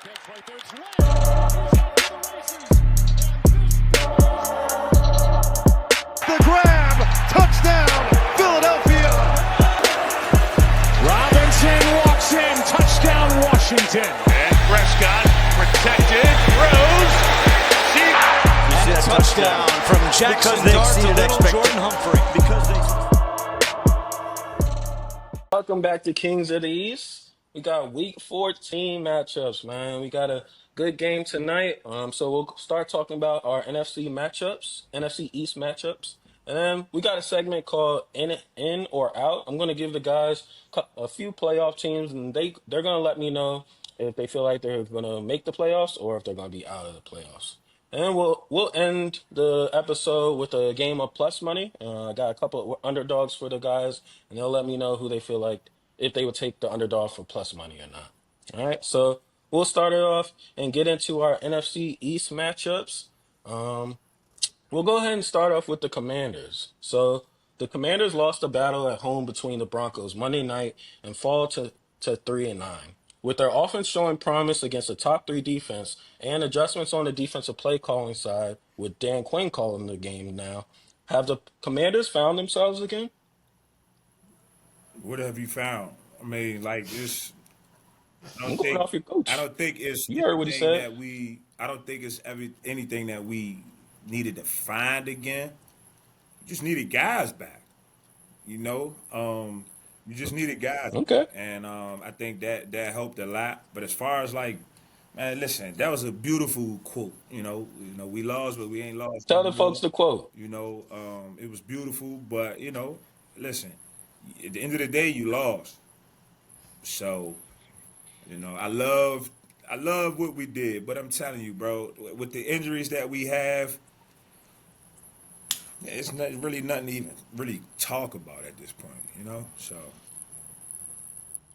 Catch right there. It's Lamb. He's out of the races. The grab, touchdown, Philadelphia. Robinson walks in. Touchdown, Washington. And Prescott protected, throws. And a touchdown from Jackson Dart to little Jordan Humphrey. Welcome back to Kings of the East. We got week 14 matchups, man. We got a good game tonight. So we'll start talking about our NFC matchups, NFC East matchups. And then we got a segment called In or Out. I'm gonna give the guys a few playoff teams, and they're gonna let me know if they feel like they're gonna make the playoffs or if they're gonna be out of the playoffs. And we'll end the episode with a game of plus money. I got a couple of underdogs for the guys, and they'll let me know who they feel like if they would take the underdog for plus money or not. All right, so we'll start it off and get into our NFC East matchups. Um, we'll go ahead and start off with the Commanders. So the Commanders lost a battle at home between the Broncos Monday night and fall to 3-9. With their offense showing promise against a top three defense and adjustments on the defensive play calling side, with Dan Quinn calling the game now, have the Commanders found themselves again? What have you found? I mean, like this. I'm going off your coach. I don't think it's You heard what he anything said. that we. I don't think it's anything that we needed to find again. We just needed guys back. You know, you just needed guys, Okay. and I think that helped a lot. But as far as like, man, listen, that was a beautiful quote. We lost, but we ain't lost Tell the folks anymore. the quote. It was beautiful, but listen, at the end of the day, you lost. So, I love what we did, but I'm telling you, bro, with the injuries that we have, it's not really nothing to even really talk about at this point. So,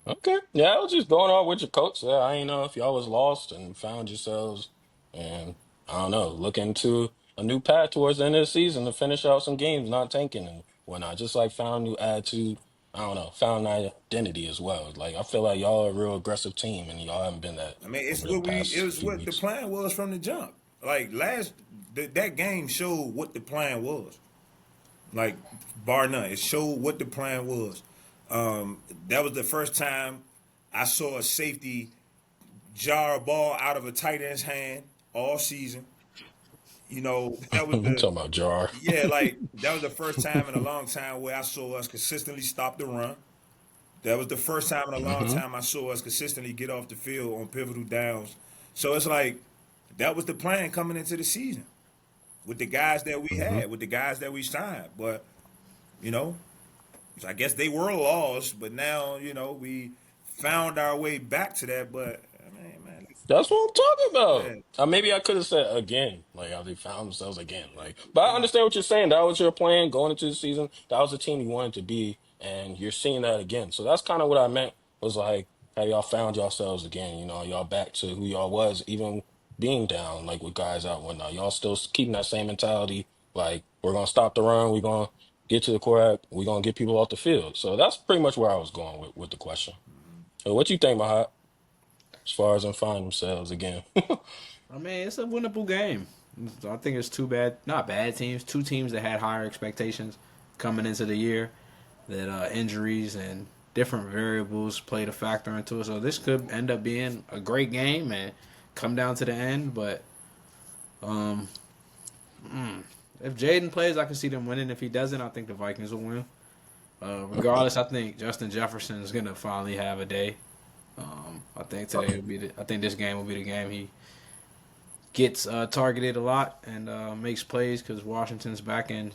Okay. Yeah, I was just going on with your coach. Yeah, I ain't know if y'all was lost and found yourselves and I don't know, looking to a new path towards the end of the season to finish out some games, not tanking and whatnot. Just like found new attitude. I don't know, found an identity as well. Like I feel like y'all are a real aggressive team and y'all haven't been that I mean, over the it past was few what the weeks. plan was from the jump. Like that game showed what the plan was. Like bar none, it showed what the plan was. That was the first time I saw a safety jar a ball out of a tight end's hand all season. That was I'm the talking about Jar. yeah, like that was the first time in a long time where I saw us consistently stop the run. That was the first time in a long hmm time I saw us consistently get off the field on pivotal downs. So it's like that was the plan coming into the season with the guys that we hmm had, with the guys that we signed. But you know, I guess they were lost, but now we found our way back to that. But I mean, man, That's what I'm talking yeah, about. Maybe I could have said again, like how they found themselves again. Like, but I understand what you're saying. That was your plan going into the season. That was the team you wanted to be, and you're seeing that again. So that's kind of what I meant. Was like, hey, y'all found yourselves again. Y'all back to who y'all was, even being down, like with guys out and whatnot. Y'all still keeping that same mentality. Like, we're gonna stop the run. We're gonna get to the quarterback. We're gonna get people off the field. So that's pretty much where I was going with the question. So what you think, Mahat, as far as them find themselves again? I mean, it's a winnable game. I think it's not bad teams, two teams that had higher expectations coming into the year. That injuries and different variables played a factor into it. So this could end up being a great game and come down to the end. But um, if Jaden plays, I can see them winning. If he doesn't, I think the Vikings will win. Regardless, I think Justin Jefferson is gonna finally have a day. I think I think this game will be the game he gets targeted a lot and makes plays because Washington's back end.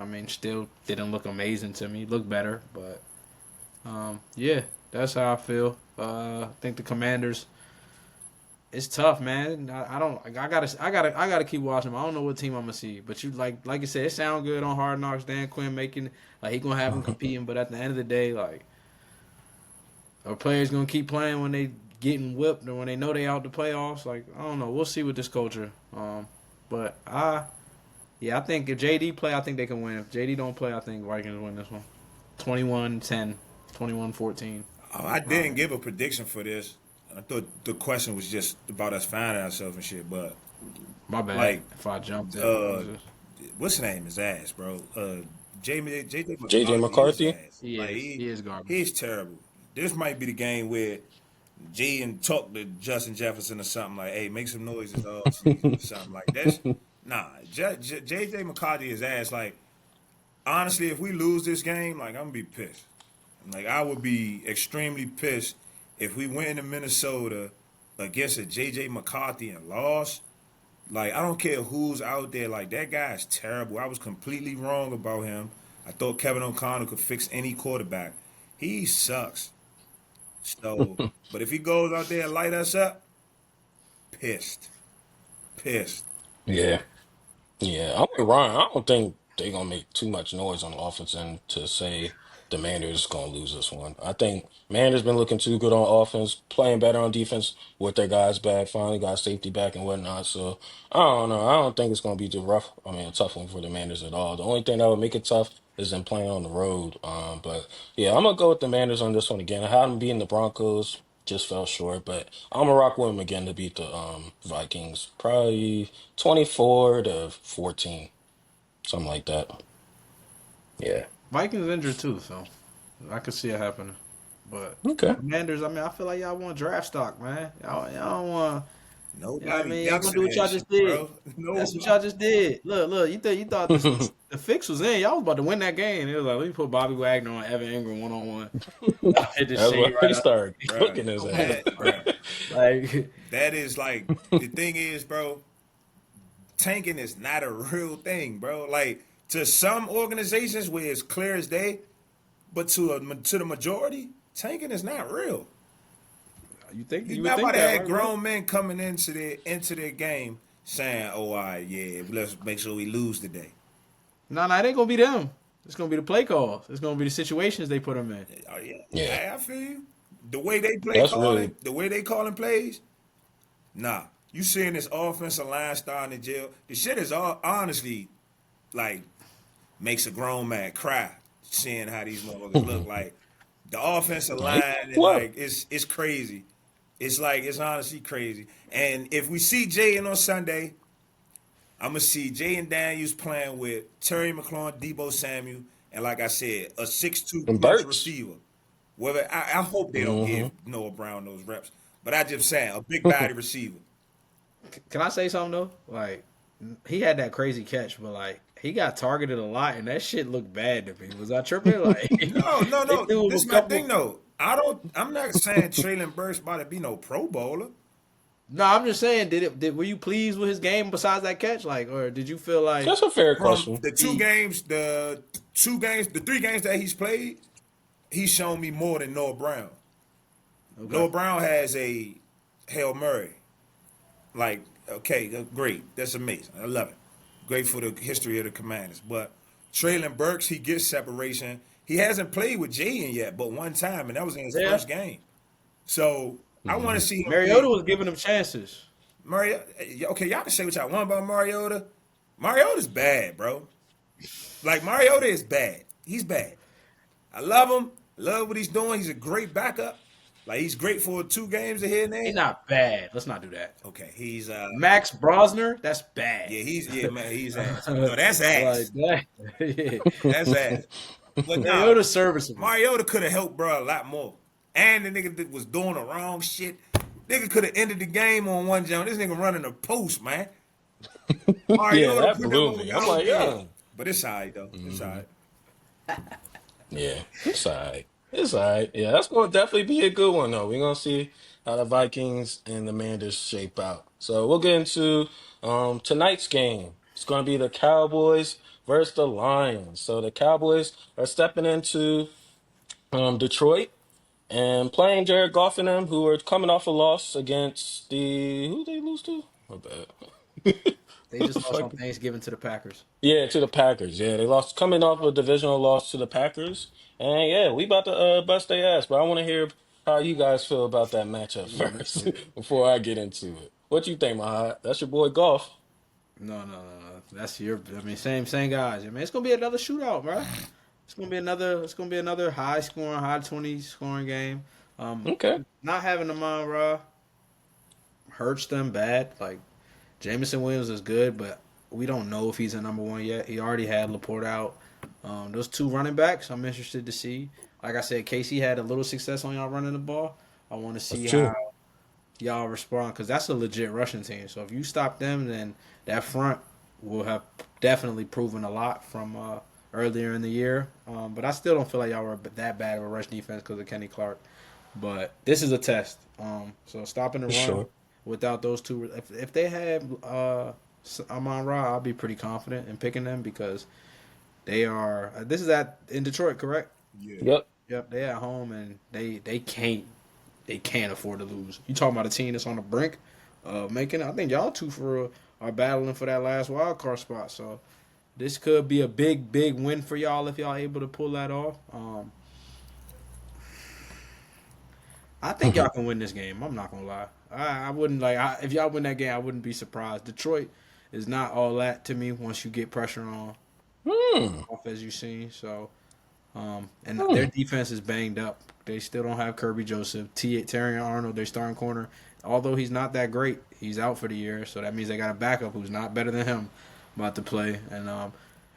I mean, still didn't look amazing to me. Looked better, but yeah, that's how I feel. I think the Commanders. It's tough, man. I don't. I gotta keep watching them. I don't know what team I'm gonna see, but like you said, it sounds good on Hard Knocks. Dan Quinn making like he gonna have them competing, but at the end of the day, like our players gonna keep playing when they getting whipped or when they know they out the playoffs. Like I don't know. We'll see with this culture. But I think if JD play, I think they can win. If JD don't play, I think Vikings win this one. 21-10, 21-14. I didn't give a prediction for this. I thought the question was just about us finding ourselves and shit, but My bad. like, If I jumped in. what's his name is ass, bro. JJ JJ McCarthy is McCarthy? ass. He Like is. He is garbage. he's terrible. This might be the game where Jay and talk to Justin Jefferson or something like, "Hey, make some noises all season," or something like that. Nah, JJ McCarthy is ass. Like honestly, if we lose this game, like I'm gonna be pissed. Like I would be extremely pissed if we went into Minnesota against a JJ McCarthy and lost. Like I don't care who's out there. Like that guy is terrible. I was completely wrong about him. I thought Kevin O'Connell could fix any quarterback. He sucks. So, but if he goes out there and light us up, pissed. Yeah. Yeah, I'm with Ryan. I don't think they're gonna make too much noise on the offense and to say the Manders gonna lose this one. I think Manders been looking too good on offense, playing better on defense with their guys back, finally got safety back and whatnot. So I don't know. I don't think it's gonna be too rough. I mean, a tough one for the Manders at all. The only thing that would make it tough is them playing on the road. But yeah, I'm gonna go with the Manders on this one again. I had them beating the Broncos, just fell short, but I'm gonna rock with them again to beat the Vikings. Probably 24-14. Something like that. Yeah. Vikings injured too, so I could see it happening. But Okay. Commanders, I mean, I feel like y'all want draft stock, man. Y'all don't want. Nobody. You know what I mean, y'all ducks gonna do what in y'all that just shit, did. bro. That's Nobody. what y'all just did. Look, you thought the fix was in. Y'all was about to win that game. It was like, let me put Bobby Wagner on Evan Ingram 1-on-1. Hit this That's shit why he right out. started Bruh, cooking his ass. bruh. Like, That is like the thing is, bro. Tanking is not a real thing, bro. Like to some organizations where it's clear as day, but to the majority, tanking is not real. you think You you not would about think to that, have right? grown men coming into their game saying, "Oh, yeah, let's make sure we lose today." No, it ain't gonna be them. It's gonna be the play calls. It's gonna be the situations they put them in. Oh yeah, Yeah. I feel you. The way they That's really the way they calling plays, nah. You seeing this offensive line starting to jail. The shit is all honestly like makes a grown man cry seeing how these motherfuckers look. Like the offensive line, like and what? like it's crazy. It's like it's honestly crazy. And if we see Jay on Sunday, I'm gonna see Jay and Daniels playing with Terry McLaurin, Debo Samuel, and like I said, a 6'2" And clutch Burks. receiver. Whether I hope they don't Mm-hmm. give Noah Brown those reps, but I just saying a big body receiver. Can I say something though? Like, he had that crazy catch, but like he got targeted a lot, and that shit looked bad to me. Was I tripping? Like, they No. threw him This a is my couple. thing though. I'm not saying Traylon Burks about to be no Pro Bowler. No, I'm just saying, were you pleased with his game besides that catch? Like, or did you feel like That's a fair From question. the the 3 games that he's played, he's shown me more than Noah Brown. okay. Noah Brown has a Hail Mary. Like, okay, great. That's amazing. I love it. Great for the history of the Commanders. But Traylon Burks, he gets separation. He hasn't played with Jaden yet, but one time, and that was in his Yeah. first game. So I want to see him Mariota play. was giving him chances? Mariota, okay, y'all can say what y'all want about Mariota. Mariota's bad, bro. Like, Mariota is bad. He's bad. I love him. Love what he's doing. He's a great backup. Like, he's great for 2 games here and there. He's not bad. Let's not do that. Okay, he's Max Brosner, that's bad. he's ass. No, that's ass. Like that. That's ass. But nah, Mariota's serviceable. Mariota could have helped bro a lot more. And the nigga that was doing the wrong shit. Nigga could have ended the game on one jump. This nigga running a post, man. Yeah, that put blew on me. the I'm like, outfield. yeah. But it's all right, though. It's all right. Yeah, it's all right. It's all right. Yeah, that's going to definitely be a good one, though. We're going to see how the Vikings and the Manders shape out. So we'll get into tonight's game. It's going to be the Cowboys versus the Lions. So the Cowboys are stepping into Detroit and playing Jared Goff and them, who are coming off a loss against who they lose to? My bad. They What the just lost fuck? on Thanksgiving to the Packers. Yeah, to the Packers. Yeah, they lost coming off a divisional loss to the Packers. And yeah, we about to bust their ass. But I want to hear how you guys feel about that matchup first before I get into it. What you think, Mahad? That's your boy Golf. No. That's same guys. I mean, it's gonna be another shootout, bro. It's gonna be another high 20 scoring game. Okay. Not having Amon-Ra hurts them bad. Like, Jameson Williams is good, but we don't know if he's a number one yet. He already had Laporte out. Those two running backs, I'm interested to see. Like I said, Casey had a little success on y'all running the ball. I want to see That's how true. y'all respond because that's a legit rushing team. So if you stop them, then that front will have definitely proven a lot from earlier in the year. But I still don't feel like y'all were that bad of a rush defense because of Kenny Clark. But this is a test. So stopping the For run sure. without those two, if they had Amon-Ra, I'll be pretty confident in picking them because they are. This is in Detroit, correct? Yeah. Yep. Yep, they at home and they can't afford to lose. You talking about a team that's on the brink of making? I think y'all two are battling for that last wild card spot. So this could be a big win for y'all if y'all able to pull that off. I think y'all can win this game. I'm not gonna lie. I wouldn't if y'all win that game. I wouldn't be surprised. Detroit is not all that to me once you get pressure on off as you've seen. So. And their defense is banged up. They still don't have Kirby Joseph. Terrion Arnold, their starting corner, although he's not that great, he's out for the year. So that means they got a backup who's not better than him about to play. And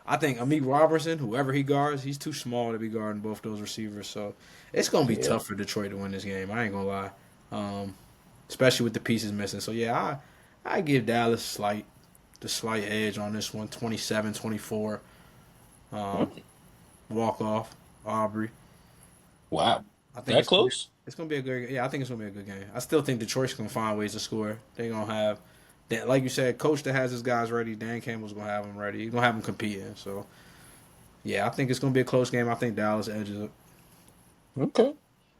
I think Amik Robertson, whoever he guards, he's too small to be guarding both those receivers. So it's going to be tough for Detroit to win this game. I ain't going to lie, especially with the pieces missing. So, yeah, I give Dallas the slight edge on this one, 27-24. Walk off, Aubrey. Wow. I think That close? It's gonna be a good. Yeah, I think it's gonna be a good game. I still think Detroit's gonna find ways to score. They gonna have, like you said, coach that has his guys ready. Dan Campbell's gonna have them ready. He's gonna have them competing. So, yeah, I think it's gonna be a close game. I think Dallas edges it. Okay.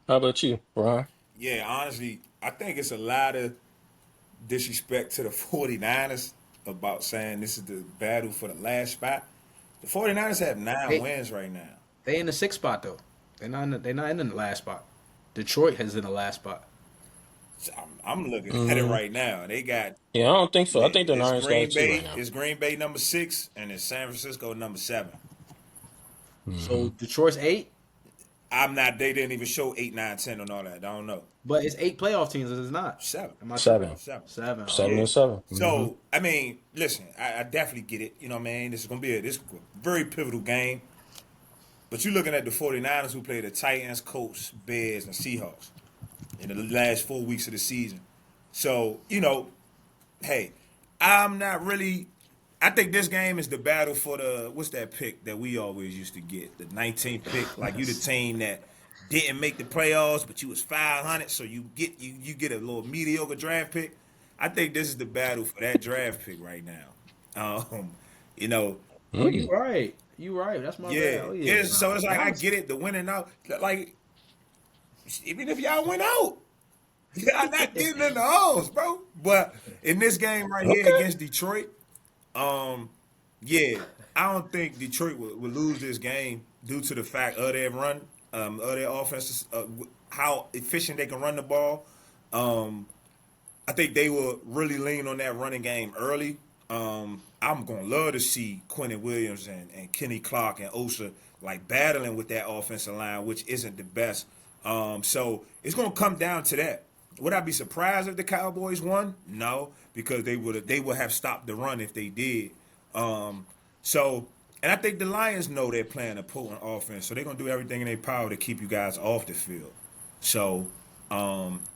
How about you, Brian? Yeah, honestly, I think it's a lot of disrespect to the 49ers about saying this is the battle for the last spot. The 49ers have 9 Hey. wins right now. They in the sixth spot though. They're not in the last spot. Detroit has in the last spot. So I'm looking at it right now. They got Yeah, I don't think so. I think the it's Niners got Green it too Bay. right now. It's Green Bay number 6, and it's San Francisco number 7. So Detroit's 8, I'm not. They didn't even show 8, 9, 10 and all that. I don't know. but it's 8 playoff teams. It's not 7. Am I Seven. tripping? 7. 7. 7 and 7. So I mean, listen, I definitely get it. You know what I mean? This is gonna be a very pivotal game. But you're looking at the 49ers who play the Titans, Colts, Bears, and Seahawks in the last 4 weeks of the season. So, hey, I'm not really. I think this game is the battle for what's that pick that we always used to get? The 19th pick. Like, you the team that didn't make the playoffs, but you was 500, so you get a little mediocre draft pick. I think this is the battle for that draft pick right now. Oh, you right. You right. That's my Yeah. bad. Oh, yeah. So it's like I get it, the winning out. Like, even if y'all went out, y'all not getting in the halls, bro. But in this game right here against Detroit, yeah, I don't think Detroit would lose this game due to the fact of their run, of their offense, how efficient they can run the ball. I think they will really lean on that running game early. I'm gonna love to see Quentin Williams and Kenny Clark and Osa like battling with that offensive line, which isn't the best. So it's gonna come down to that. Would I be surprised if the Cowboys won? No, because they would have stopped the run if they did. And I think the Lions know they're playing a potent offense, so they're gonna do everything in their power to keep you guys off the field. So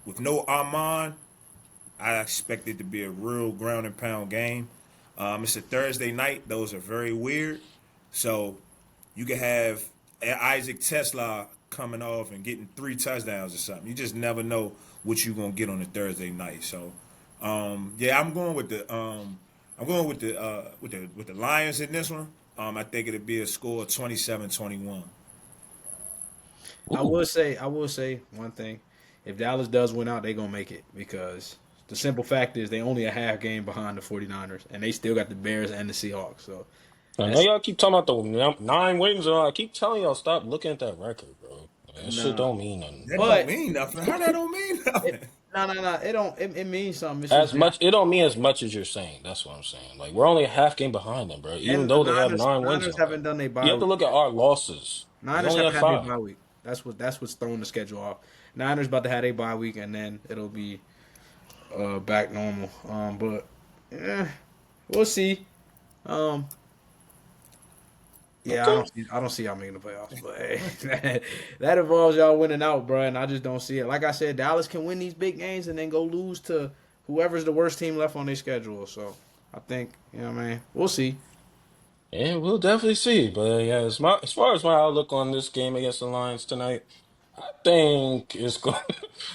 with no Armand, I expect it to be a real ground and pound game. It's a Thursday night. Those are very weird. So you could have Isaac Tesla coming off and getting 3 touchdowns or something. You just never know what you're gonna get on a Thursday night. So yeah, I'm going with the Lions in this one. I think it'll be a score of 27-21. I will say one thing. If Dallas does win out, they're going to make it because the simple fact is they only a half game behind the 49ers, and they still got the Bears and the Seahawks. So I know y'all keep talking about the 9 wins, and I keep telling y'all stop looking at that record, bro. That shit don't mean nothing. That But- don't mean nothing. How that don't mean nothing? No. It don't. It means something. It's As just much, it don't mean as much as you're saying. That's what I'm saying. Like, we're only a half game behind them, bro. Even and though the they have Niners- 9 wins. Niners on haven't them. done their bye You have to week. look at our losses. They Niners only haven't have had their 5. bye week. That's what's throwing the schedule off. Niners about to have a bye week, and then it'll be back normal. But we'll see. Um, yeah, Okay. I don't see y'all making the playoffs, but hey, that involves y'all winning out, bro. And I just don't see it. Like I said, Dallas can win these big games and then go lose to whoever's the worst team left on their schedule. So I think you know, what I mean, we'll see. Yeah, we'll definitely see. But yeah, as far as my outlook on this game against the Lions tonight, I think it's going.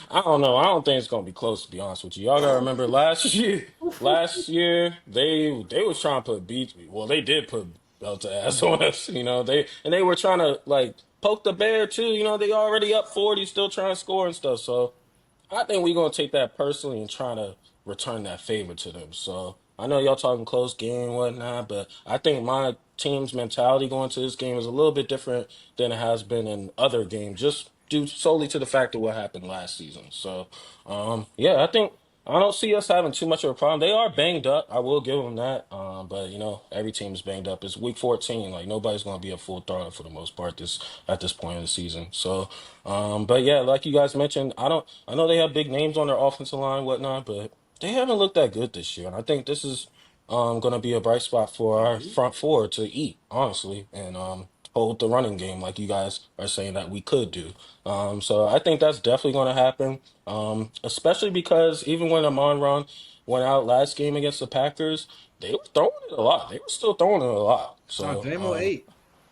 I don't know. I don't think it's going to be close. To be honest with you, y'all gotta remember last year. Last year they was trying to put beat. Well, they did put belt to ass on us. They were trying to like poke the bear too. They already up 40, still trying to score and stuff. So I think we're gonna take that personally and try to return that favor to them. So I know y'all talking close game and whatnot, but I think my team's mentality going to this game is a little bit different than it has been in other games, just due solely to the fact of what happened last season. So yeah, I don't see us having too much of a problem. They are banged up. I will give them that. But every team is banged up. It's week 14. Like nobody's going to be a full throttle for the most part at this point in the season. So, but yeah, like you guys mentioned, I know they have big names on their offensive line, whatnot, but they haven't looked that good this year. And I think this is going to be a bright spot for our front four to eat, honestly, and hold the running game like you guys are saying that we could do. So I think that's definitely going to happen, especially because even when Amon-Ra went out last game against the Packers, they were throwing it a lot. They were still throwing it a lot. No, So Damo 8.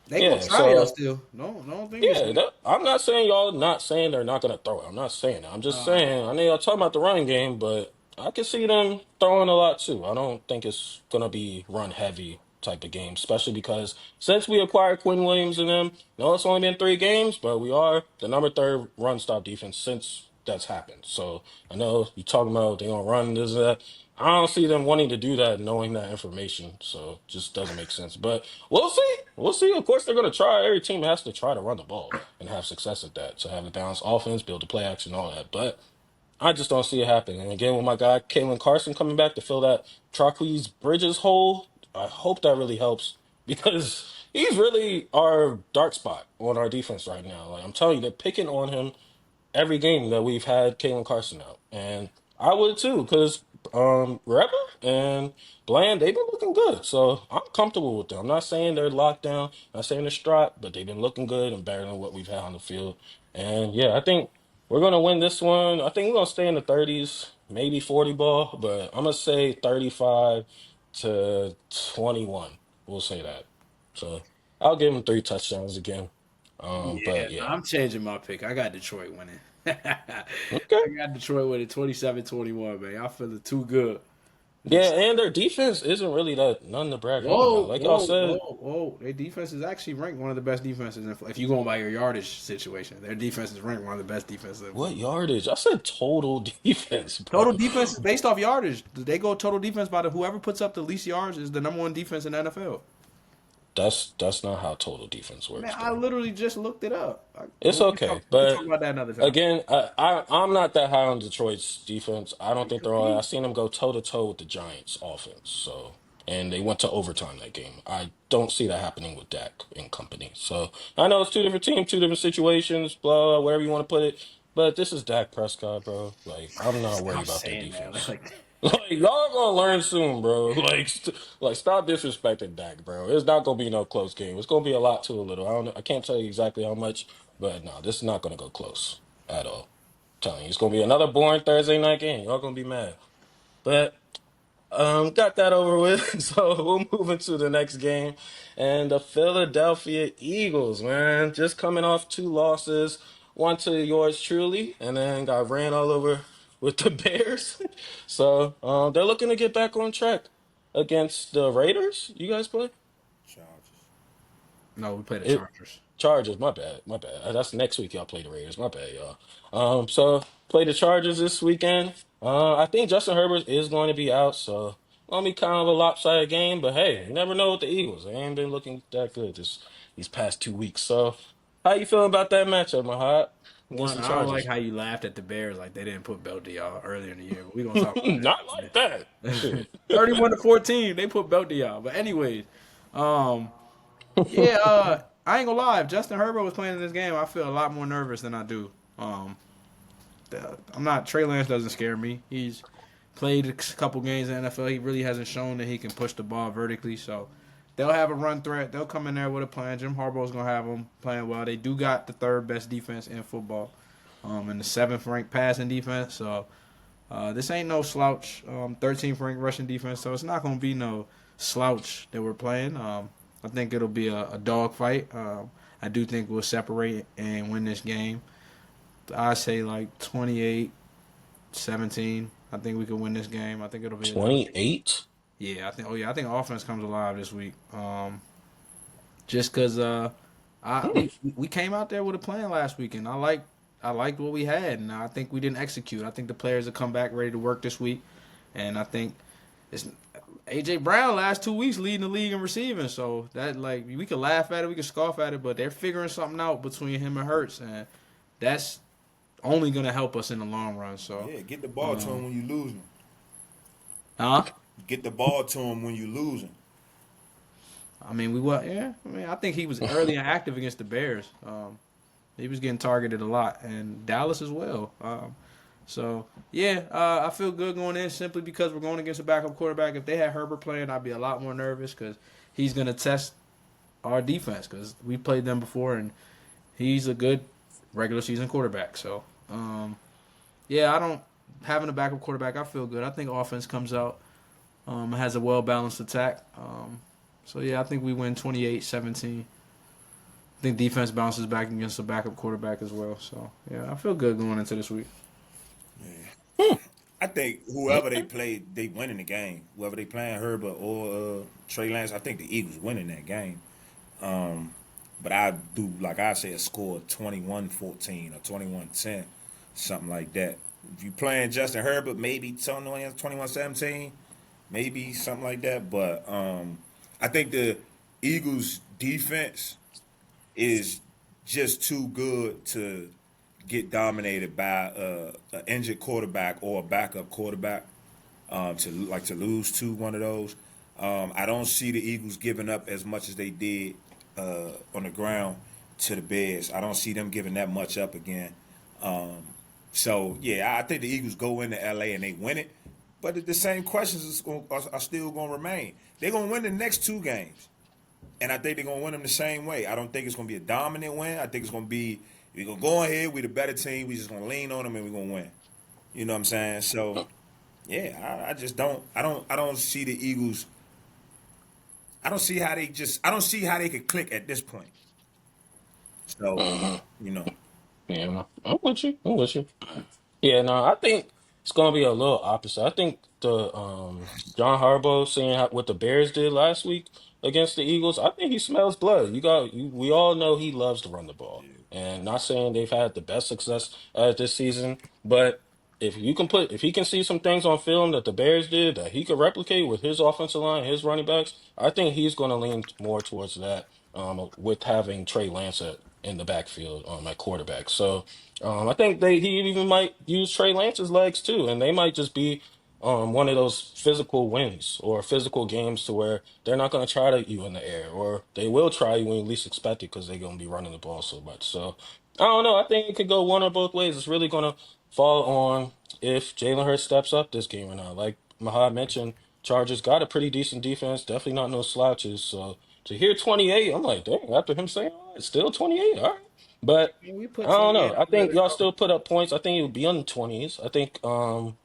They yeah, gonna try y'all so still. No, don't think it's. yeah, I'm not saying y'all not saying they're not gonna throw it. I'm not saying that. I'm just saying I know y'all talking about the running game, but I can see them throwing a lot too. I don't think it's gonna be run heavy type of game, especially because since we acquired Quinn Williams and them, no, it's only been 3 games, but we are the number 3rd run stop defense since that's happened. So I know you talking about they gonna run this that. I don't see them wanting to do that, knowing that information. So just doesn't make sense. But we'll see. We'll see. Of course, they're going to try. Every team has to try to run the ball and have success at that. To have a balanced offense, build the play action, all that. But I just don't see it happening. And again, with my guy Kalen Carson coming back to fill that Traquise Bridges hole, I hope that really helps because he's really our dark spot on our defense right now. Like I'm telling you, they're picking on him every game that we've had Kalen Carson out. And I would too, because Rebel and Bland, they've been looking good. So I'm comfortable with them. I'm not saying they're locked down, not saying they're strapped, but they've been looking good and better than what we've had on the field. And yeah, I think we're gonna win this one. I think we're gonna stay in the 30s, maybe 40 ball, but I'm gonna say 35-21. We'll say that. So I'll give them 3 touchdowns again. Yeah, But yeah. I'm changing my pick. I got Detroit winning. I Okay. got Detroit winning 27-21, man. I feel it too good. Yeah, and their defense isn't really that none to brag home Whoa, about. Like y'all whoa, said, whoa, whoa! Their defense is actually ranked one of the best defenses. If you're going by your yardage situation, their defense is ranked one of the best defenses. what yardage? I said total defense, Total bro. defense is based off yardage. They go total defense by whoever puts up the least yards is the number 1 defense in the NFL. That's not how total defense Man, works, I though. literally just looked it up. It's okay, We can talk but about that another time. again, I'm not that high on Detroit's defense. I don't think they're all. I seen them go toe to toe with the Giants' offense. So, and they went to overtime that game. I don't see that happening with Dak and company. So I know it's 2 different teams, 2 different situations, blah, whatever you want to put it. But this is Dak Prescott, bro. Like I'm not worried Stop about their saying that. defense. Like, Like y'all gonna learn soon, bro. Like stop disrespecting Dak, bro. It's not gonna be no close game. It's gonna be a lot to a little. I don't know. I can't tell you exactly how much, but no, this is not gonna go close at all. Telling you, it's gonna be another boring Thursday night game. Y'all gonna be mad. But got that over with. So we'll move into the next game. And the Philadelphia Eagles, man, just coming off 2 losses, one to yours truly, and then got ran all over with the Bears. So they're looking to get back on track against the Raiders. You guys play? Chargers. no, we play the It Chargers. Chargers, my bad, my bad. That's next week. Y'all play the Raiders, my bad, y'all. So play the Chargers this weekend. I think Justin Herbert is going to be out, so gonna be kind of a lopsided game. But hey, you never know with the Eagles. They ain't been looking that good these past 2 weeks. So how you feeling about that matchup, Mahad, against One, the I don't like Chargers? how you laughed at the Bears like they didn't put belt to y'all earlier in the year. But we gonna talk about Not like that. that. Shit. 31-14, they put belt to y'all. But anyways, um, yeah, I ain't gonna lie. If Justin Herbert was playing in this game, I feel a lot more nervous than I do. Trey Lance doesn't scare me. He's played a couple games in the NFL. He really hasn't shown that he can push the ball vertically. So they'll have a run threat. They'll come in there with a plan. Jim Harbaugh's gonna have them playing well. They do got the third best defense in football, and the 7th ranked passing defense. So this ain't no slouch. 13th ranked rushing defense. So it's not gonna be no slouch that we're playing. I think it'll be a dog fight. I do think we'll separate and win this game. I say like 28-17. I think we can win this game. I think it'll be 28. Yeah, I think offense comes alive this week. Just because we came out there with a plan last week, and I liked what we had, and I think we didn't execute. I think the players will come back ready to work this week, and I think it's A.J. Brown last 2 weeks leading the league in receiving. So that we could laugh at it, we could scoff at it, but they're figuring something out between him and Hurts, and that's only gonna help us in the long run. So Yeah, get the ball to him when you losing. huh? Get the ball to him when you losing. I mean, I think he was early and active against the Bears. He was getting targeted a lot, and Dallas as well. I feel good going in simply because we're going against a backup quarterback. If they had Herbert playing, I'd be a lot more nervous because he's going to test our defense because we played them before, and he's a good regular season quarterback. So, having a backup quarterback, I feel good. I think offense comes out, has a well-balanced attack. I think we win 28-17. I think defense bounces back against a backup quarterback as well. So, yeah, I feel good going into this week. Yeah. I think whoever they play, they winning the game. Whoever they playing, Herbert or Trey Lance, I think the Eagles winning that game. But I do, like I say, a score of 21-14 or 21-10, something like that. If you playing Justin Herbert, maybe 21-17, maybe something like that. But I think the Eagles' defense is just too good to get dominated by an injured quarterback or a backup quarterback to lose to one of those. I don't see the Eagles giving up as much as they did on the ground to the Bears. I don't see them giving that much up again. I think the Eagles go into L.A. and they win it. But the same questions are still going to remain. They're going to win the next 2 games. And I think they're going to win them the same way. I don't think it's going to be a dominant win. I think it's going to be, we're going to go ahead, we're the better team, we're just going to lean on them and we're going to win. You know what I'm saying? So, yeah, I just don't see the Eagles. I don't see how they could click at this point. So, you know. Yeah, I'm with you. Yeah, no, I think it's gonna be a little opposite. I think the John Harbaugh seeing what the Bears did last week against the Eagles, I think he smells blood. We all know he loves to run the ball, and not saying they've had the best success this season, but if he can see some things on film that the Bears did that he could replicate with his offensive line, his running backs, I think he's going to lean more towards that with having Trey Lance in the backfield at quarterback. So I think he even might use Trey Lance's legs too, and they might just be one of those physical wins or physical games to where they're not going to try you in the air, or they will try you when you least expect it because they're going to be running the ball so much. So I don't know. I think it could go one or both ways. It's really going to fall on if Jalen Hurts steps up this game or not. Like Mahad mentioned, Chargers got a pretty decent defense, definitely not no slouches. So to hear 28, I'm like, dang, after him saying, all right, still 28, all right. But We I put don't 28 know. I up think there. y'all still put up points. I think it'll be on the 20s. I think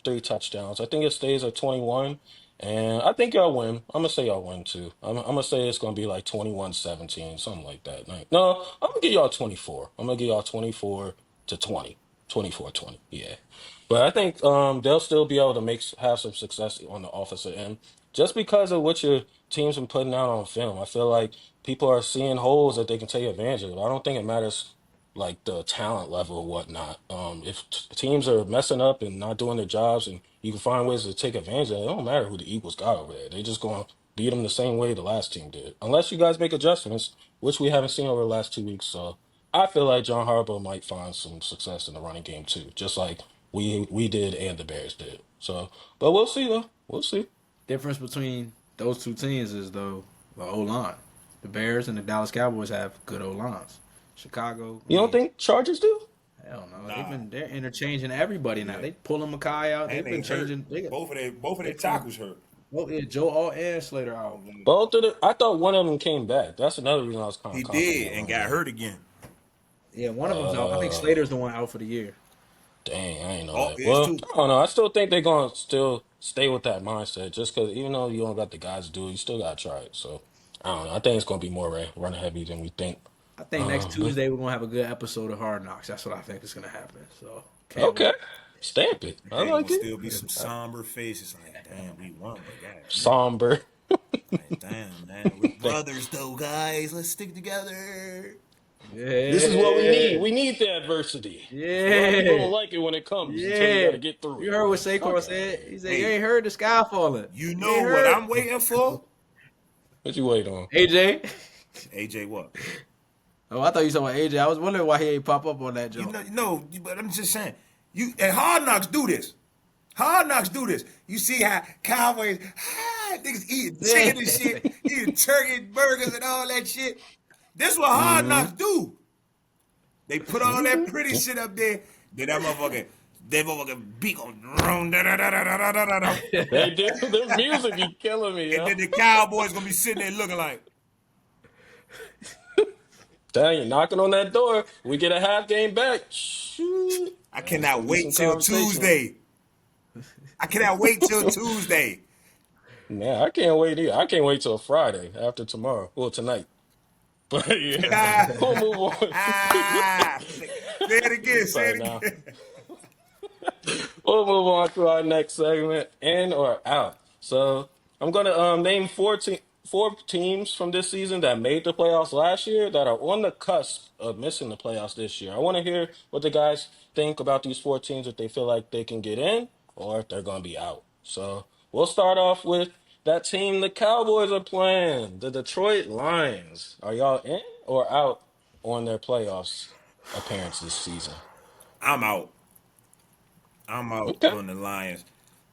3 touchdowns. I think it stays at 21. And I think y'all win. I'm gonna say y'all win too. I'm gonna say it's gonna be like 21-17, something like that. No, I'm gonna give y'all 24. I'm gonna give y'all 24 to 20. 24-20. Yeah. But I think they'll still be able to have some success on the offensive end just because of what your team's been putting out on film. I feel like people are seeing holes that they can take advantage of. I don't think it matters like the talent level or whatnot. If teams are messing up and not doing their jobs, and you can find ways to take advantage of it, it don't matter who the Eagles got over there. They just going to beat them the same way the last team did, unless you guys make adjustments, which we haven't seen over the last 2 weeks. So I feel like John Harbaugh might find some success in the running game too, just like we did and the Bears did. So, but we'll see though. We'll see. Difference between those 2 teams is though the O-line. The Bears and the Dallas Cowboys have good O-lines. Chicago. You don't think Chargers do? Hell no. Nah. They're interchanging everybody now. Yeah. They pulling Makai out. They've And been they hurt. changing. Both of their tackles hurt. Oh yeah, Joe Alt and Slater out. Both of the, I thought one of them came back. That's another reason I was kind He of confident did and on got that. hurt again. Yeah, one of them's out. I think Slater's the one out for the year. Dang, I ain't know Oh, that. it's Well, too. I don't know. I still think they're going to still stay with that mindset just because even though you don't got the guys to do it, you still got to try it. So, I don't know. I think it's going to be more run heavy than we think. I think next But Tuesday we're gonna have a good episode of Hard Knocks. That's what I think is gonna happen. So can't okay. wait. Stamp it. I Ain't like gonna it. still be some somber faces like, damn, we won, but God, Somber. like, damn, man, we're brothers though, guys. Let's stick together. Yeah. This is what we need. We need the adversity. A lot of people don't Yeah. like it when it comes until you got Yeah. to get through You it. heard what Saquon Okay. said? He said, "You Hey, ain't heard the sky falling. you You ain't know what heard." I'm waiting for? What you wait on? AJ. AJ, what? Oh, I thought you talking about AJ. I was wondering why he ain't pop up on that You joke. know, no, but I'm just saying. You and Hard Knocks do this. Hard Knocks do this. You see how Cowboys, niggas eating chicken and shit, eating turkey burgers and all that shit. This is what Hard Knocks do. They put all that pretty shit up there. Then that motherfucking beat on drone. They do. The music be killing me, And yo. then the Cowboys gonna be sitting there looking like, Dang, you're knocking on that door. We get a half game back. Shoot. I cannot Be wait some till conversation. Tuesday. I cannot wait till Tuesday. Man, I can't wait either. I can't wait till Friday after tomorrow. Well, tonight. But yeah, we'll move on. Say it again. Say Sorry, it now. again. We'll move on to our next segment, in or out. So I'm gonna name four teams from this season that made the playoffs last year that are on the cusp of missing the playoffs this year. I want to hear what the guys think about these four teams, if they feel like they can get in or if they're gonna be out. So we'll start off with that team the Cowboys are playing, the Detroit Lions. Are y'all in or out on their playoffs appearance this season? I'm out. I'm out Okay. on the Lions.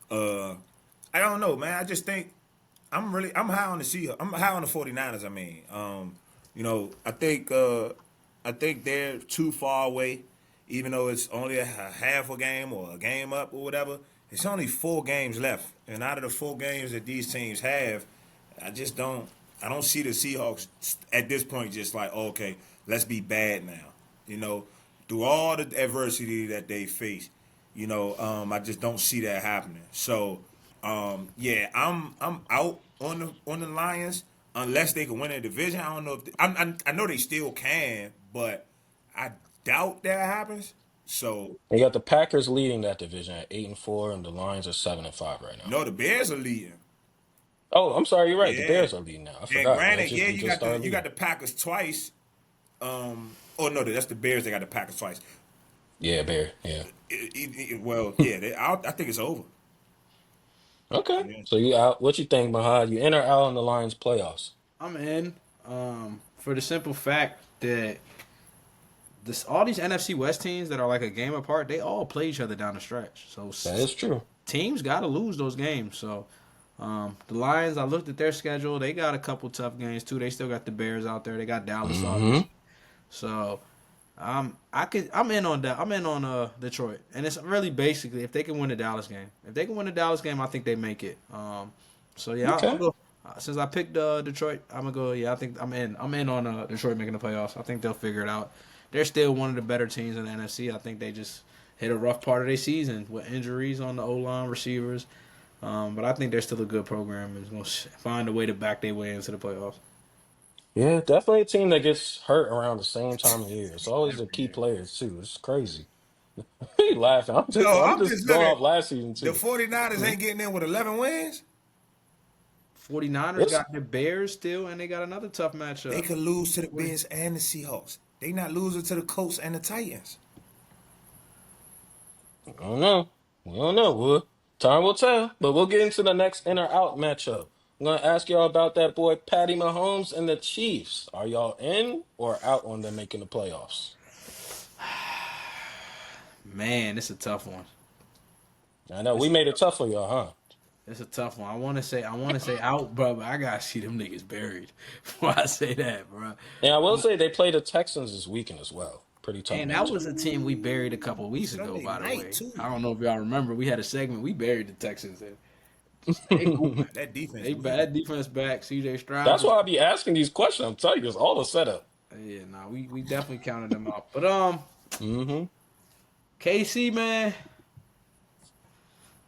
I don't know, man. I just think I'm high on the Seahawks. I'm high on the 49ers, I mean. I think they're too far away, even though it's only a half a game or a game up or whatever. It's only 4 games left. And out of the 4 games that these teams have, I don't see the Seahawks at this point just like, oh, okay, let's be bad now. You know, through all the adversity that they face, I just don't see that happening. So, yeah, I'm out on the Lions unless they can win a division. I don't know if I know they still can, but I doubt that happens. So, You got the Packers leading that division at 8-4, and the Lions are 7-5 right now. no, the Bears are leading. Oh, I'm sorry, you're right. The Yeah. Bears are leading now. I And forgot. granted, We you just got started you got leading. the Packers twice. Oh no, that's the Bears. They got the Packers twice. Yeah, Bear. Yeah. I think it's over. Okay. Yeah. So you out? What you think, Mahad? You in or out on the Lions playoffs? I'm in. For the simple fact that all these NFC West teams that are like a game apart, they all play each other down the stretch. So That is true. teams got to lose those games. So the Lions, I looked at their schedule. They got a couple tough games too. They still got the Bears out there. They got Dallas. So I'm in on that. I'm in on Detroit, and it's really basically if they can win the Dallas game. If they can win the Dallas game, I think they make it. So yeah, Okay. I'll go. Since I picked Detroit, I'm gonna go. Yeah, I think I'm in. I'm in on Detroit making the playoffs. I think they'll figure it out. They're still one of the better teams in the NFC. I think they just hit a rough part of their season with injuries on the O-line receivers. But I think they're still a good program and is going to find a way to back their way into the playoffs. Yeah, definitely a team that gets hurt around the same time of year. It's always the key players too. It's crazy. You laughing? No, I'm I'm just just going looking. off last season The too. 49ers ain't getting in with 11 wins. 49ers Yes. got the Bears still, and they got another tough matchup. They could lose to the Bears and the Seahawks. They not losing to the Colts and the Titans. I don't know. We don't know. Time will tell. But we'll get into the next in or out matchup. I'm gonna ask y'all about that boy Patty Mahomes and the Chiefs. Are y'all in or out on them making the playoffs? Man, it's a tough one. I know we made it tough for y'all, huh? It's a tough one. I want to say out, bro, but I gotta see them niggas buried before I say that, bro. And I will say they play the Texans this weekend as well. Pretty tough And that matchup. was a team we buried a couple weeks ago, Sunday by the night, way. too. I don't know if y'all remember. We had a segment. We buried the Texans. They hooping. That defense. They bad defense back. CJ Stroud. That's why I be asking these questions. I'm telling you, it's all a setup. Yeah, nah, we definitely counted them out. But Mm-hmm. KC, man,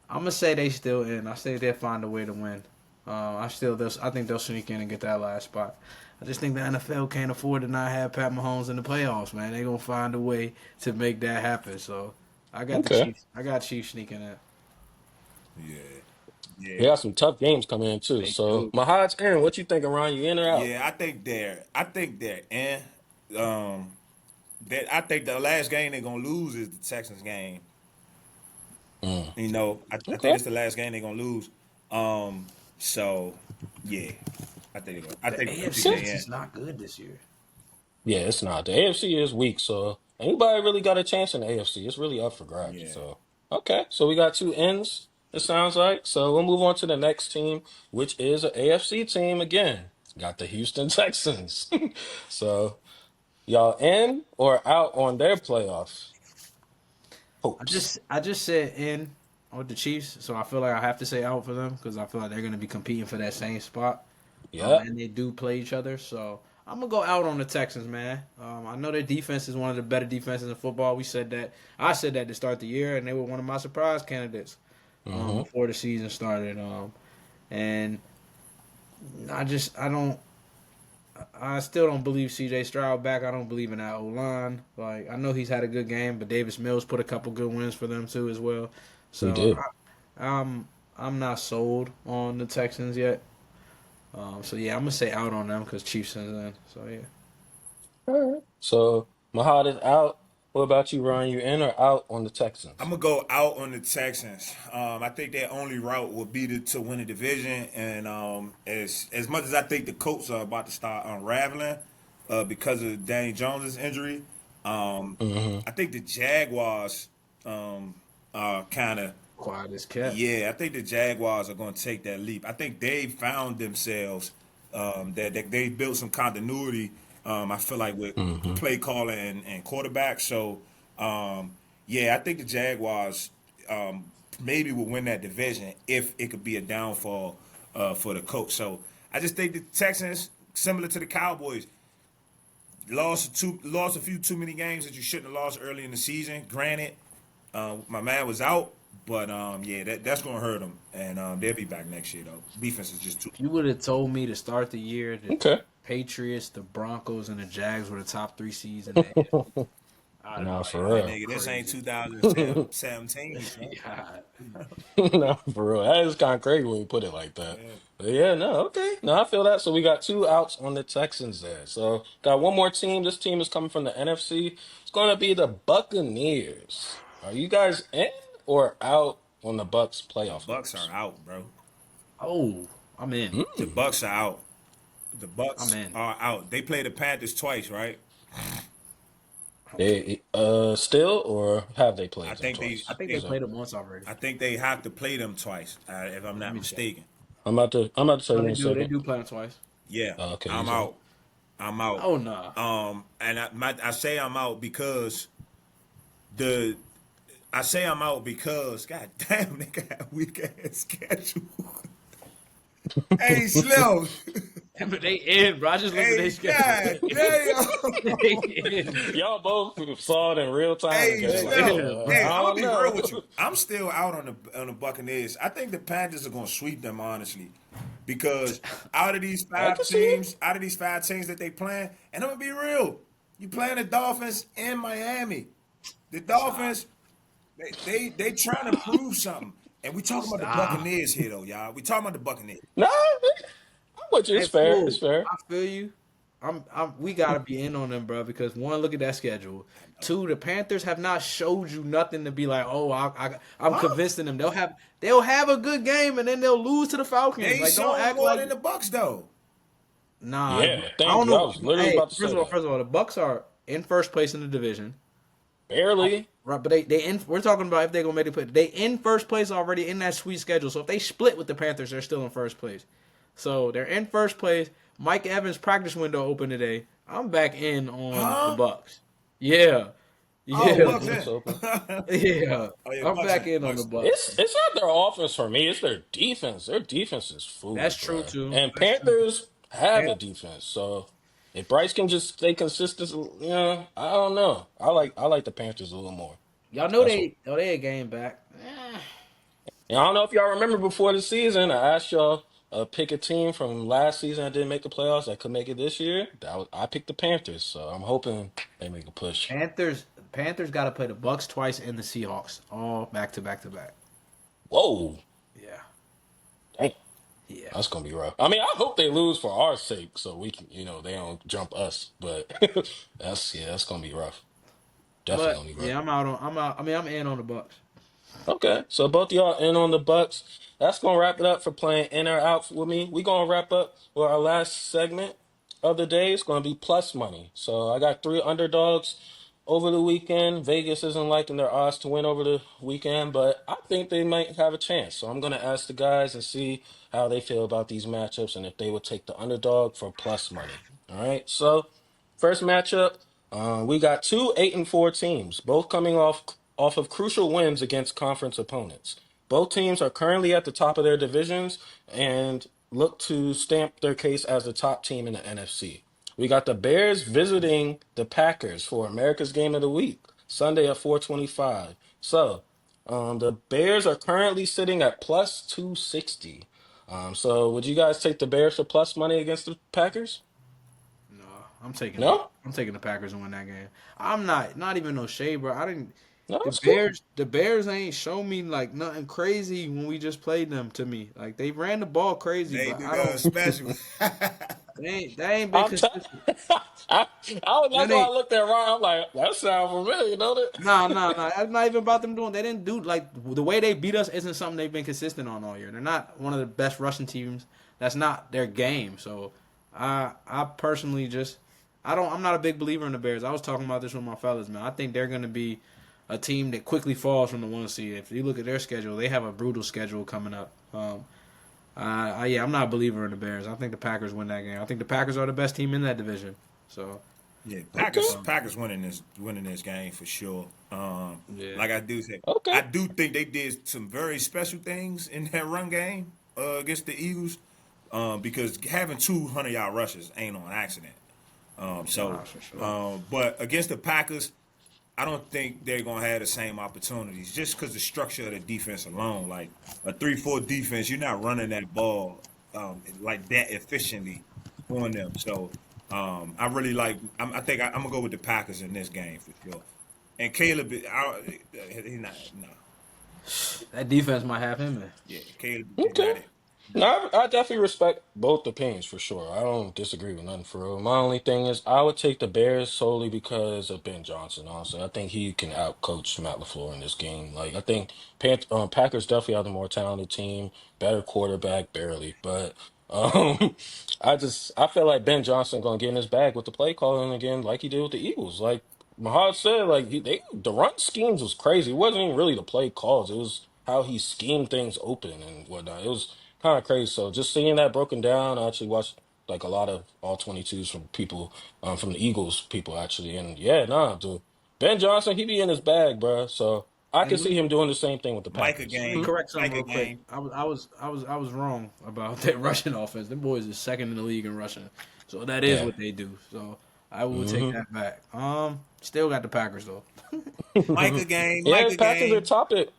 I'm gonna say they still in. I say they'll find a way to win. I think they'll sneak in and get that last spot. I just think the NFL can't afford to not have Pat Mahomes in the playoffs, man. They're gonna find a way to make that happen. So I got the Chiefs. I got Chiefs sneaking in. They got some tough games coming in too. They So do. my odds in. What you thinking, Ron? You in or out? Yeah, I think they're in. That I think the last game they're gonna lose is the Texans game. You know, I think it's the last game they're gonna lose. So yeah, I think they're gonna. The AFC is not good this year. Yeah, it's not. The AFC is weak, so anybody really got a chance in the AFC. It's really up for grabs. Yeah. So okay, so we got two ends. It sounds like. So we'll move on to the next team, which is an AFC team again. Got the Houston Texans. So y'all in or out on their playoffs? I just said in with the Chiefs, so I feel like I have to say out for them because I feel like they're going to be competing for that same spot. Yeah. And they do play each other, so I'm gonna go out on the Texans, man. I know their defense is one of the better defenses in football. We said that. I said that to start the year, and they were one of my surprise candidates before the season started. And I still don't believe C.J. Stroud back. I don't believe in that O-line. Like, I know he's had a good game, but Davis Mills put a couple good wins for them too as well. So He did. I'm not sold on the Texans yet. So yeah, I'm gonna say out on them because Chiefs is in. So yeah. All right. So Mahad is out. What about you, Ron? You in or out on the Texans? I'm gonna go out on the Texans. I think their only route will be to win the division, and as much as I think the Colts are about to start unraveling because of Danny Jones' injury, I think the Jaguars are kind of Quiet as kept. yeah. I think the Jaguars are going to take that leap. I think they found themselves that they built some continuity. I feel like with play calling and quarterback. So, yeah, I think the Jaguars maybe will win that division if it could be a downfall for the coach. So I just think the Texans, similar to the Cowboys, lost a few too many games that you shouldn't have lost early in the season. Granted, my man was out, but yeah, that's going to hurt them, and they'll be back next year though. Defense is just too. If you would have told me to start the year, the Okay. Patriots, the Broncos, and the Jags were the top three seeds in the AFC. No, for real. Nigga, this ain't 2017. No, for real. That is kind of crazy when you put it like that. But yeah, no, okay. No, I feel that. So we got two outs on the Texans there. So got one more team. This team is coming from the NFC. It's going to be the Buccaneers. Are you guys in or out on the Bucks playoff? Bucks are out, bro. Oh, I'm in. The Bucks are out. The Bucks I'm in. are out. They played the Panthers twice, right? They still or have they played? I think them twice? I think they played it once already. I think they have to play them twice, if I'm not mistaken. I'm about to say No, one they do. second. They do play them twice. Yeah, Okay, I'm so- out. I'm out. Oh no. And I say I'm out because God damn, they got a weak ass schedule. Hey, Slim. But they in, bro. I just looked at Hey, their God schedule. damn. They in. Y'all both saw it in real time. Hey, Okay, Slim. like, Hey, I I'm don't gonna be know. real with you. I'm still out on the Buccaneers. I think the Panthers are gonna sweep them, honestly, because out of these five teams that they playing, and I'm gonna be real, you playing the Dolphins in Miami. The Dolphins, they trying to prove something, and we talking about the Buccaneers here, though, y'all. We talking about the Buccaneers. Nah, I'm with you. It's fair. Cool. It's fair. I feel you. We gotta be in on them, bro. Because one, look at that schedule. Two, the Panthers have not showed you nothing to be like, oh, I'm convincing them. They'll have a good game and then they'll lose to the Falcons. They Like, don't showing act more like than the Bucks, though. nah. Yeah, I thank don't you. I know. was literally about to say that. First of all, the Bucks are in first place in the division. Barely. Right, but we're talking about if they're gonna make the play. They in first place already in that sweet schedule. So if they split with the Panthers, they're still in first place. So they're in first place. Mike Evans' practice window open today. I'm back in on the Bucks. Yeah, Oh, yeah, Bucks It's in. open. yeah. Oh yeah, I'm Bucks back in. in on the Bucks in. Bucks. It's not their offense for me. It's their defense. Their defense is That's food, true bro. too. And That's true. Panthers have And a defense. So if Bryce can just stay consistent, I don't know. I like the Panthers a little more. Y'all know That's what. they a game back. And I don't know if y'all remember before the season, I asked y'all pick a team from last season that didn't make the playoffs that could make it this year. I picked the Panthers, so I'm hoping they make a push. Panthers got to play the Bucks twice and the Seahawks all back to back to back. Whoa, Yeah, dang, yeah. that's gonna be rough. I mean, I hope they lose for our sake, so we can, they don't jump us. But that's gonna be rough. Definitely But gonna be rough. yeah, I'm out on. I'm out. I mean, I'm in on the Bucks. Okay, so both of y'all in on the Bucks. That's gonna wrap it up for playing in or out with me. We gonna wrap up with our last segment of the day. It's gonna be plus money. So I got three underdogs over the weekend. Vegas isn't liking their odds to win over the weekend, but I think they might have a chance. So I'm gonna ask the guys and see how they feel about these matchups and if they would take the underdog for plus money. All right. So first matchup, we got two 8-4 teams, both coming off of crucial wins against conference opponents. Both teams are currently at the top of their divisions and look to stamp their case as the top team in the NFC. We got the Bears visiting the Packers for America's Game of the Week, Sunday at 425. So, the Bears are currently sitting at plus 260. So would you guys take the Bears for plus money against the Packers? No, I'm taking the No? I'm taking the Packers to win that game. I'm not even no shade, bro. I didn't. No, The it's cool. Bears ain't show me like nothing crazy when we just played them. To me, like they ran the ball crazy, they but do I don't. special. They ain't been I'm t- consistent. that's Then why I they looked at Ryan. I'm like, that sounds familiar, don't it? no. That's not even about them doing. They didn't do like the way they beat us isn't something they've been consistent on all year. They're not one of the best rushing teams. That's not their game. So I personally just I'm not a big believer in the Bears. I was talking about this with my fellas, man. I think they're gonna be a team that quickly falls from the one seed. If you look at their schedule, they have a brutal schedule coming up. Yeah, I'm not a believer in the Bears. I think the Packers win that game. I think the Packers are the best team in that division. So Yeah, Okay. Packers winning this game for sure. yeah, Like I do say, Okay. I do think they did some very special things in that run game against the Eagles, because having 200-yard rushes ain't on accident. nah, for sure. But against the Packers, I don't think they're gonna have the same opportunities just because the structure of the defense alone. Like a 3-4 defense, you're not running that ball like that efficiently on them. So I really like. I think I'm gonna go with the Packers in this game for sure. And Caleb, he's not. No, That defense might have him in. yeah, Caleb is Okay. not it. No, I definitely respect both opinions for sure. I don't disagree with nothing for real. My only thing is I would take the Bears solely because of Ben Johnson. Honestly, I think he can outcoach Matt LaFleur in this game. Like I think Packers definitely are the more talented team, better quarterback, barely, but um, I feel like Ben Johnson gonna get in his bag with the play calling again, like he did with the Eagles. Like Mahad said, like the run schemes was crazy. It wasn't even really the play calls; it was how he schemed things open and whatnot. It was kind of crazy. So just seeing that broken down, I actually watched like a lot of all 22s from people, from the Eagles people actually, and yeah, nah, dude, Ben Johnson, he be in his bag, bro. So I Hey, can see him doing the same thing with the Micah Packers. let me game, correct something Micah real quick. game. I was wrong about that rushing offense. Them boys is second in the league in rushing, so that is Yeah. what they do. So I will take hmm that back. Still got the Packers though. Yeah, Micah Packers are game. top at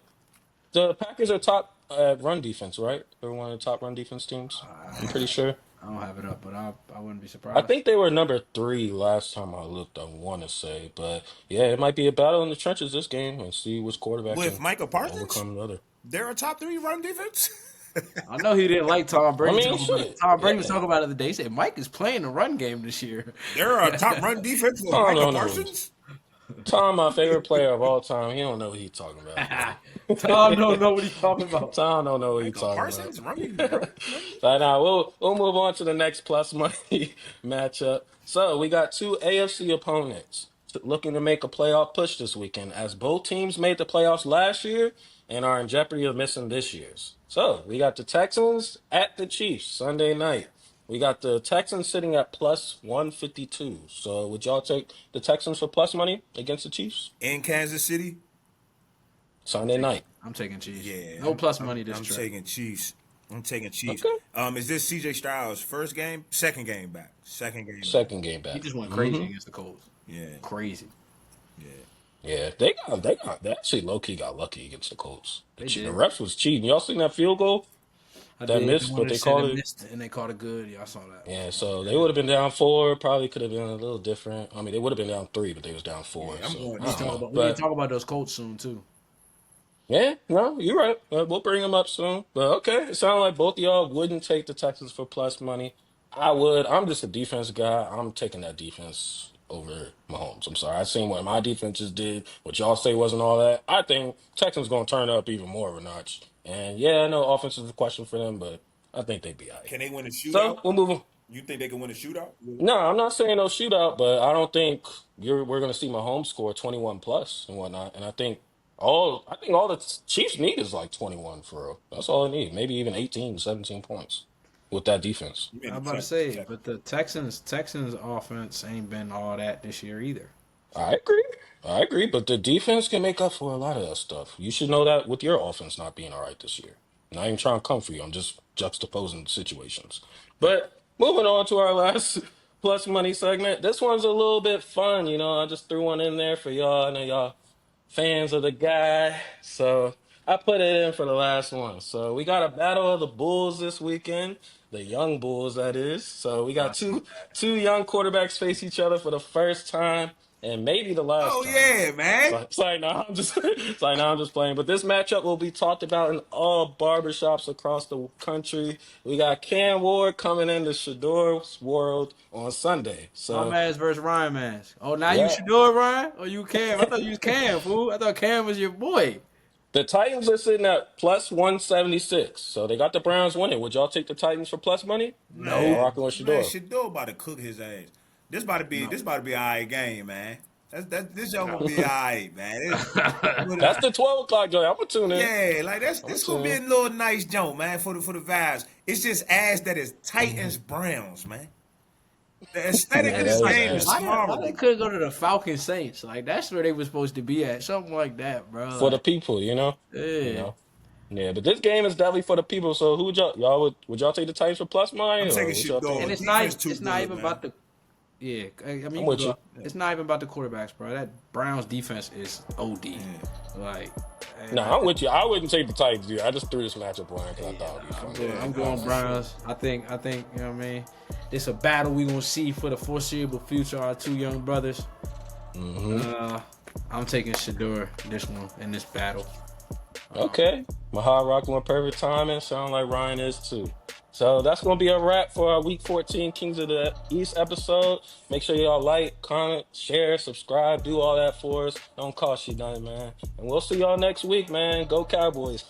the Packers are top at run defense, right? They're one of the top run defense teams. I'm pretty sure. I don't have it up, but I wouldn't be I surprised. think they were number three last time I looked. I want to say, but yeah, it might be a battle in the trenches this game, and see which quarterback With can Micah Parsons, overcome the other. they're a top 3 run defense. I know he didn't like Tom I Brady mean, talking about it. shit, Tom Brady was yeah. talking about it the other day. He said Mike is playing the run game this year. They're a top run defense for Tom Micah don't know. Parsons. Tom, my favorite player of all time. He don't know what he's talking about, bro. Tom don't know what he's talking about. Tom don't know what he's Micah talking about. Parsons running. But now we'll move on to the next plus money matchup. So we got two AFC opponents looking to make a playoff push this weekend, as both teams made the playoffs last year and are in jeopardy of missing this year's. So we got the Texans at the Chiefs Sunday night. We got the Texans sitting at plus 152. So would y'all take the Texans for plus money against the Chiefs? In Kansas City, Sunday night. I'm taking Chiefs. yeah, No plus money this I'm trip. taking Chiefs. I'm taking Chiefs. Okay. Is this C.J. Stroud's first game? Second game back. Second game back. He just went crazy against the Colts. Yeah. Crazy. Yeah, they actually low key got lucky against the Colts. The did. refs was cheating. Y'all seen that field goal? I That did. missed, The but one they that said called it it. missed, and they called it good. Yeah, I saw that. Yeah, so they would have been down 4. Probably could have been a little different. I mean, they would have been down 3, but they was down 4. I'm so, going I this don't know. time. We need to talk about those Colts soon too. Yeah, no, you're right. We'll bring them up soon. But okay, it sounds like both of y'all wouldn't take the Texans for plus money. I would. I'm just a defense guy. I'm taking that defense over Mahomes. I'm sorry. I seen what my defenses did. What y'all say wasn't all that. I think Texans going to turn up even more of a notch. And yeah, I know offense is a question for them, but I think they'd be all right. Can they win a shootout? So we'll move on. You think they can win a shootout? No, I'm not saying no shootout, but I don't think we're going to see Mahomes score 21 plus and whatnot. And I think all the Chiefs need is like 21 for real. That's all they need. Maybe even 18, 17 points with that defense. You mean I'm the about to Texans, say, Texans. but the Texans offense ain't been all that this year either. I agree, but the defense can make up for a lot of that stuff. You should know that with your offense not being all right this year. Not even trying to come for you. I'm just juxtaposing situations. But moving on to our last plus money segment. This one's a little bit fun, you know. I just threw one in there for y'all. I know y'all fans of the guy. So I put it in for the last one. So we got a battle of the Bulls this weekend. The young Bulls, that is. So we got two young quarterbacks face each other for the first time and maybe the last Oh time. yeah, man. It's like, no, I'm just playing. But this matchup will be talked about in all barbershops across the country. We got Cam Ward coming into Shador's World on Sunday. So My Mask versus Ryan Mask. Oh, now Yeah. you should do it, Ryan? Or you Cam? I thought you was Cam, fool. I thought Cam was your boy. the Titans are sitting at plus 176. So they got the Browns winning. Would y'all take the Titans for plus money? No, Y'all rocking with man, Shador. Shador about to cook his ass. This about to be an alright game, man. This y'all gonna be alright, man. That's the 12 o'clock joint. I'm going to tune in. Yeah, like this gonna be a little nice jump, man, for the vibes. It's just ass that is Titans Browns, man. The aesthetic of this that is game is ass. Why horrible. they couldn't go to the Falcon Saints? Like, that's where they were supposed to be at. Something like that, bro. For the people, you know? Yeah. You know? Yeah, but this game is definitely for the people. So who would would y'all take the Titans for plus money? I'm or taking would y'all Shador. take- And it's Defense not too it's not good, even man. about the I mean, I'm with you. it's not even about the quarterbacks, bro. That Browns defense is OD. Like, Nah, I'm with you. I wouldn't take the Titans, dude. I just threw this matchup on because I thought it would be fun. I'm going Browns. I think you know what I mean. It's a battle we gonna see for the foreseeable future. Our two young brothers. I'm taking Shador this one in this battle. Okay. Mahal rocking with perfect timing. Sound like Ryan is too. So that's going to be a wrap for our Week 14 Kings of the East episode. Make sure y'all like, comment, share, subscribe, do all that for us. Don't cost you nothing, man. And we'll see y'all next week, man. Go Cowboys.